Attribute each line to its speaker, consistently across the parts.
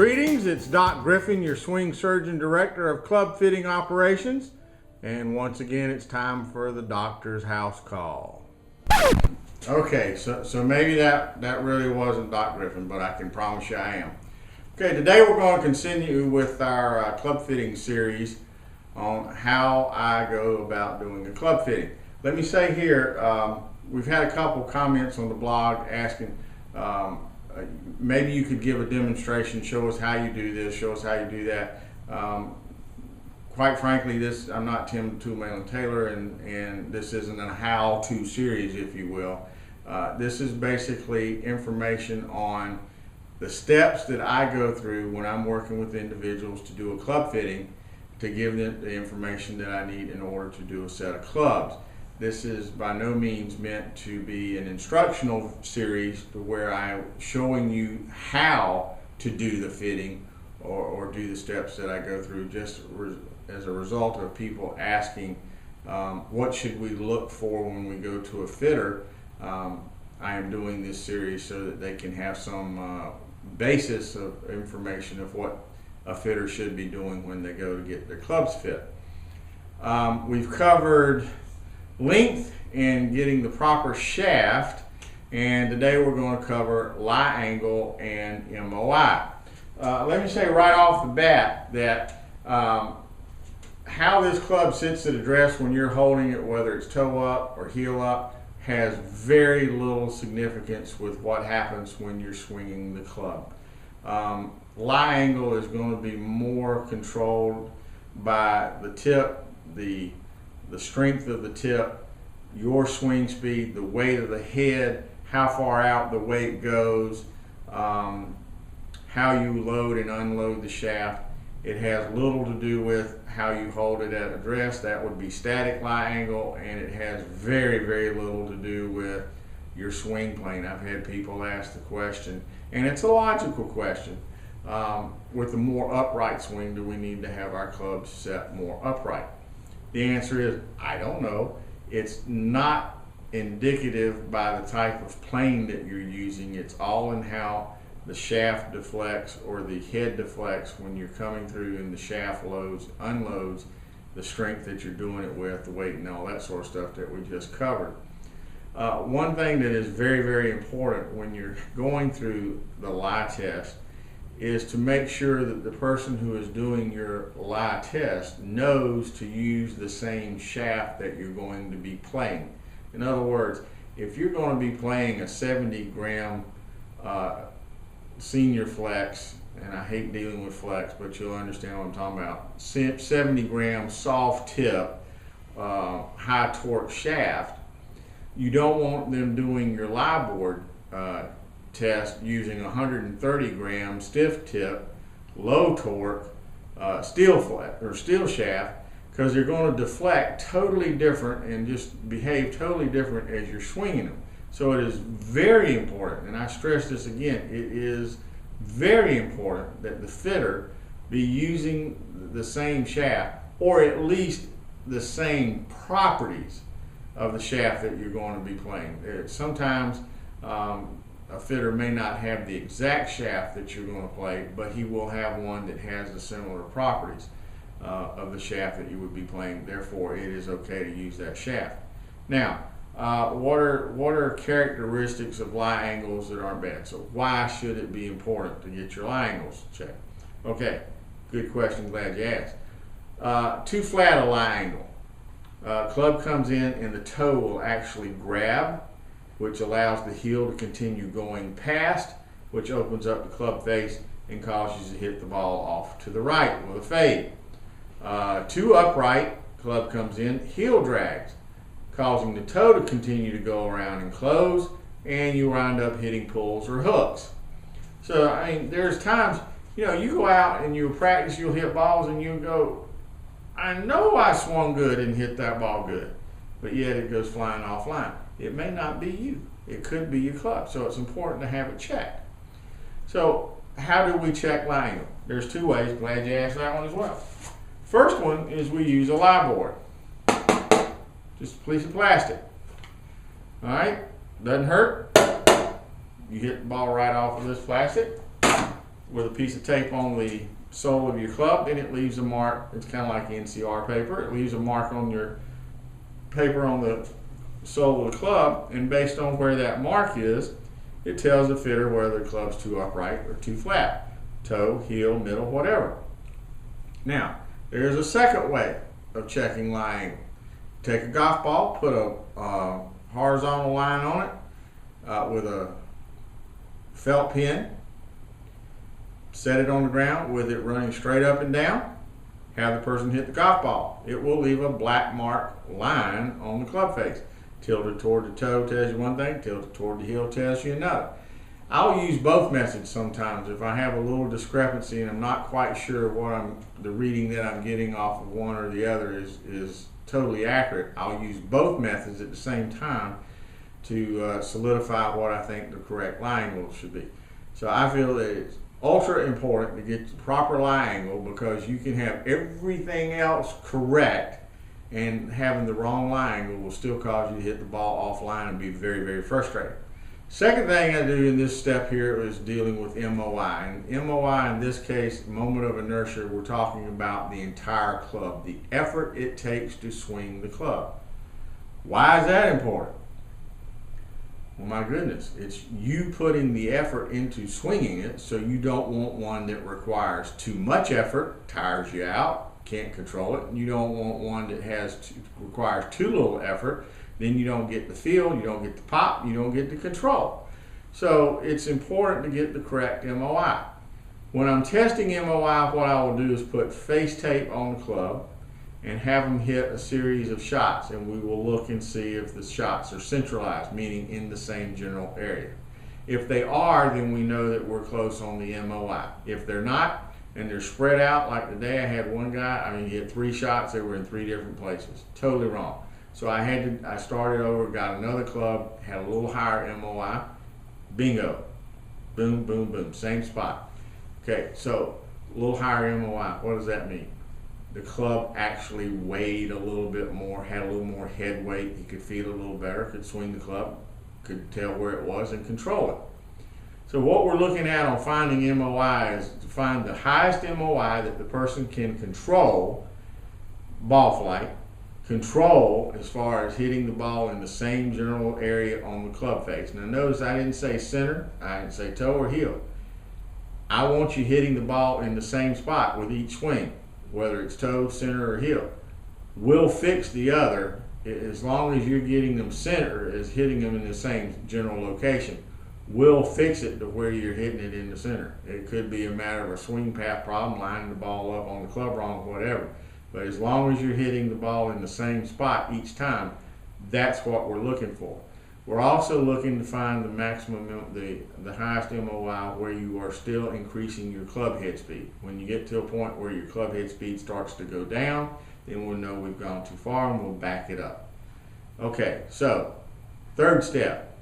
Speaker 1: Greetings, it's Doc Griffin, your swing surgeon director of club fitting operations. And once again, it's time for the doctor's house call. Okay, so maybe that really wasn't Doc Griffin, but I can promise you I am. Okay, today we're going to continue with our club fitting series on how I go about doing a club fitting. Let me say here, we've had a couple comments on the blog asking, maybe you could give a demonstration, show us how you do this, show us how you do that. Quite frankly, I'm not Tim Toolman Taylor, and this isn't a how-to series, if you will. This is basically information on the steps that I go through when I'm working with individuals to do a club fitting, to give them the information that I need in order to do a set of clubs. This is by no means meant to be an instructional series to where I'm showing you how to do the fitting or do the steps that I go through, just as a result of people asking what should we look for when we go to a fitter. I am doing this series so that they can have some basis of information of what a fitter should be doing when they go to get their clubs fit. We've covered length and getting the proper shaft, and today we're going to cover lie angle and M.O.I. Let me say right off the bat that how this club sits at address when you're holding it, whether it's toe up or heel up, has very little significance with what happens when you're swinging the club. Lie angle is going to be more controlled by the tip, the strength of the tip, your swing speed, the weight of the head, how far out the weight goes, how you load and unload the shaft. It has little to do with how you hold it at address. That would be static lie angle, and it has very, very little to do with your swing plane. I've had people ask the question, and it's a logical question. With a more upright swing, do we need to have our clubs set more upright? The answer is, I don't know. It's not indicative by the type of plane that you're using. It's all in how the shaft deflects or the head deflects when you're coming through, and the shaft loads, unloads, the strength that you're doing it with, the weight and all that sort of stuff that we just covered. One thing that is very, very important when you're going through the lie test is to make sure that the person who is doing your lie test knows to use the same shaft that you're going to be playing. In other words, if you're going to be playing a 70-gram senior flex, and I hate dealing with flex, but you'll understand what I'm talking about, 70-gram soft tip, high torque shaft, you don't want them doing your lie board test using 130-gram stiff tip, low torque steel shaft, because they're going to deflect totally different and just behave totally different as you're swinging them. So it is very important, and I stress this again, it is very important that the fitter be using the same shaft, or at least the same properties of the shaft that you're going to be playing. Sometimes a fitter may not have the exact shaft that you're going to play, but he will have one that has the similar properties of the shaft that you would be playing. Therefore, it is okay to use that shaft. Now, what are characteristics of lie angles that aren't bad? So why should it be important to get your lie angles checked? Okay, good question, glad you asked. Too flat a lie angle. Club comes in and the toe will actually grab, which allows the heel to continue going past, which opens up the club face and causes you to hit the ball off to the right with a fade. Too upright, club comes in, heel drags, causing the toe to continue to go around and close, and you wind up hitting pulls or hooks. So, I mean, there's times, you go out and you practice, you'll hit balls and you go, I know I swung good and hit that ball good, but yet it goes flying offline. It may not be you. It could be your club. So it's important to have it checked. So how do we check lie angle? There's two ways. Glad you asked that one as well. First one is we use a lie board. Just a piece of plastic. All right? Doesn't hurt. You hit the ball right off of this plastic. with a piece of tape on the sole of your club, then it leaves a mark. It's kind of like NCR paper. It leaves a mark on your paper on the sole of the club, and based on where that mark is, it tells the fitter whether the club's too upright or too flat, toe, heel, middle, whatever. Now, there's a second way of checking lie angle. Take a golf ball, put a horizontal line on it with a felt pen, set it on the ground with it running straight up and down, have the person hit the golf ball. It will leave a black mark line on the club face. Tilted toward the toe tells you one thing, tilted toward the heel tells you another. I'll use both methods sometimes if I have a little discrepancy and I'm not quite sure what the reading that I'm getting off of one or the other is totally accurate. I'll use both methods at the same time to solidify what I think the correct lie angle should be. So I feel that it's ultra important to get the proper lie angle, because you can have everything else correct and having the wrong lie angle will still cause you to hit the ball offline and be very, very frustrating. Second thing I do in this step here is dealing with M.O.I. And M.O.I. in this case, moment of inertia, we're talking about the entire club, the effort it takes to swing the club. Why is that important? Well, my goodness, it's you putting the effort into swinging it, so you don't want one that requires too much effort, tires you out, can't control it. And you don't want one that requires too little effort, then you don't get the feel, you don't get the pop, you don't get the control. So it's important to get the correct M.O.I. When I'm testing M.O.I, what I will do is put face tape on the club and have them hit a series of shots, and we will look and see if the shots are centralized, meaning in the same general area. If they are, then we know that we're close on the M.O.I. If they're not, and they're spread out, like today I had one guy, he had 3 shots, they were in 3 different places. Totally wrong. So I started over, got another club, had a little higher M.O.I. Bingo. Boom, boom, boom. Same spot. Okay, so a little higher M.O.I. What does that mean? The club actually weighed a little bit more, had a little more head weight. He could feel it a little better, could swing the club, could tell where it was and control it. So what we're looking at on finding M.O.I. is to find the highest M.O.I. that the person can control, ball flight, control as far as hitting the ball in the same general area on the club face. Now notice I didn't say center, I didn't say toe or heel. I want you hitting the ball in the same spot with each swing, whether it's toe, center, or heel. We'll fix the other as long as you're getting them center as hitting them in the same general location. We'll fix it to where you're hitting it in the center. It could be a matter of a swing path problem, lining the ball up on the club wrong, whatever. But as long as you're hitting the ball in the same spot each time, that's what we're looking for. We're also looking to find the maximum, the highest M.O.I. where you are still increasing your club head speed. When you get to a point where your club head speed starts to go down, then we'll know we've gone too far and we'll back it up. Okay, so third step,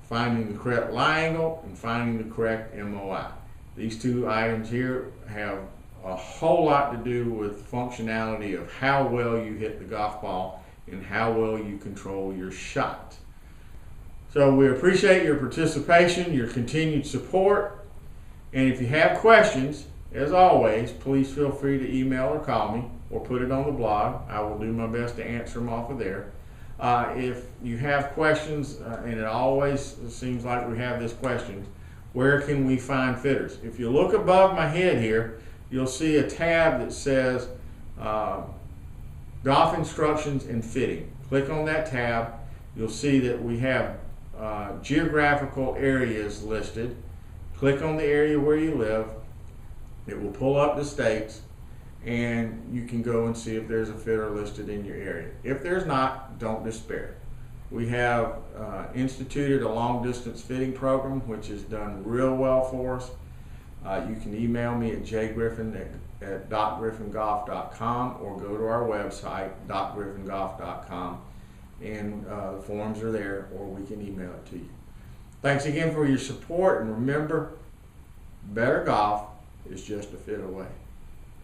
Speaker 1: finding the correct lie angle and finding the correct M.O.I. These 2 items here have a whole lot to do with functionality of how well you hit the golf ball and how well you control your shot. So we appreciate your participation, your continued support, and if you have questions, as always, please feel free to email or call me or put it on the blog. I will do my best to answer them off of there. If you have questions, and it always seems like we have this question, where can we find fitters? If you look above my head here, you'll see a tab that says Golf Instructions and Fitting. Click on that tab. You'll see that we have geographical areas listed. Click on the area where you live. It will pull up the states, and you can go and see if there's a fitter listed in your area. If there's not, don't despair. We have instituted a long distance fitting program which has done real well for us. You can email me at jgriffin@docgriffingolf.com or go to our website, docgriffingolf.com, and the forms are there, or we can email it to you. Thanks again for your support, and remember, better golf is just a fit away.